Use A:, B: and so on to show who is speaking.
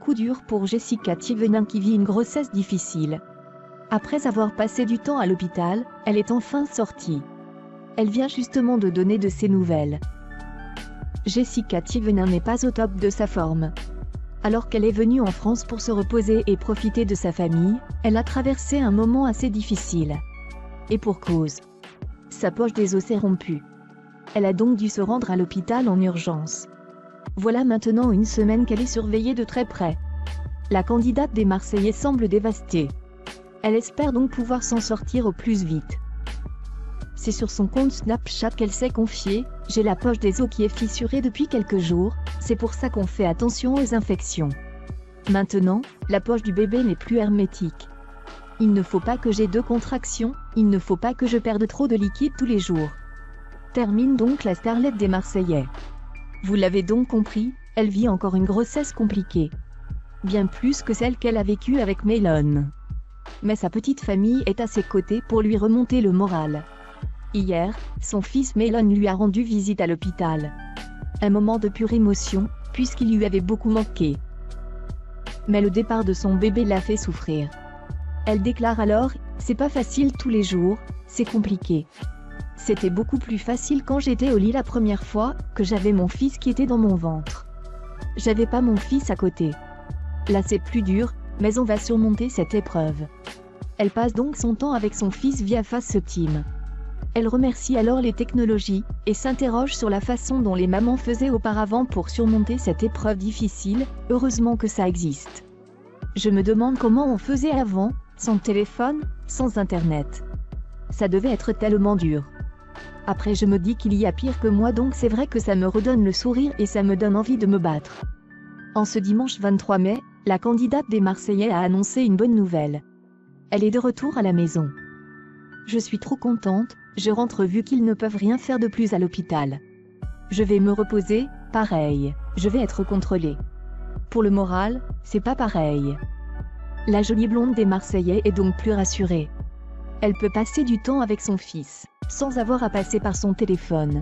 A: Coup dur pour Jessica Thévenin qui vit une grossesse difficile. Après avoir passé du temps à l'hôpital, elle est enfin sortie. Elle vient justement de donner de ses nouvelles. Jessica Thévenin n'est pas au top de sa forme. Alors qu'elle est venue en France pour se reposer et profiter de sa famille, elle a traversé un moment assez difficile. Et pour cause. Sa poche des os s'est rompue. Elle a donc dû se rendre à l'hôpital en urgence. Voilà maintenant une semaine qu'elle est surveillée de très près. La candidate des Marseillais semble dévastée. Elle espère donc pouvoir s'en sortir au plus vite. C'est sur son compte Snapchat qu'elle s'est confiée « J'ai la poche des os qui est fissurée depuis quelques jours, c'est pour ça qu'on fait attention aux infections. Maintenant, la poche du bébé n'est plus hermétique. Il ne faut pas que j'ai 2 contractions, il ne faut pas que je perde trop de liquide tous les jours. » Termine donc la starlette des Marseillais. Vous l'avez donc compris, elle vit encore une grossesse compliquée. Bien plus que celle qu'elle a vécue avec Mélone. Mais sa petite famille est à ses côtés pour lui remonter le moral. Hier, son fils Mélone lui a rendu visite à l'hôpital. Un moment de pure émotion, puisqu'il lui avait beaucoup manqué. Mais le départ de son bébé l'a fait souffrir. Elle déclare alors « C'est pas facile tous les jours, c'est compliqué. C'était beaucoup plus facile quand j'étais au lit la première fois, que j'avais mon fils qui était dans mon ventre. J'avais pas mon fils à côté. Là c'est plus dur, mais on va surmonter cette épreuve. » Elle passe donc son temps avec son fils via FaceTime. Elle remercie alors les technologies, et s'interroge sur la façon dont les mamans faisaient auparavant pour surmonter cette épreuve difficile, heureusement que ça existe. Je me demande comment on faisait avant, sans téléphone, sans internet. Ça devait être tellement dur. Après je me dis qu'il y a pire que moi donc c'est vrai que ça me redonne le sourire et ça me donne envie de me battre. En ce dimanche 23 mai, la candidate des Marseillais a annoncé une bonne nouvelle. Elle est de retour à la maison. Je suis trop contente, je rentre vu qu'ils ne peuvent rien faire de plus à l'hôpital. Je vais me reposer, pareil, je vais être contrôlée. Pour le moral, c'est pas pareil. La jolie blonde des Marseillais est donc plus rassurée. Elle peut passer du temps avec son fils, sans avoir à passer par son téléphone.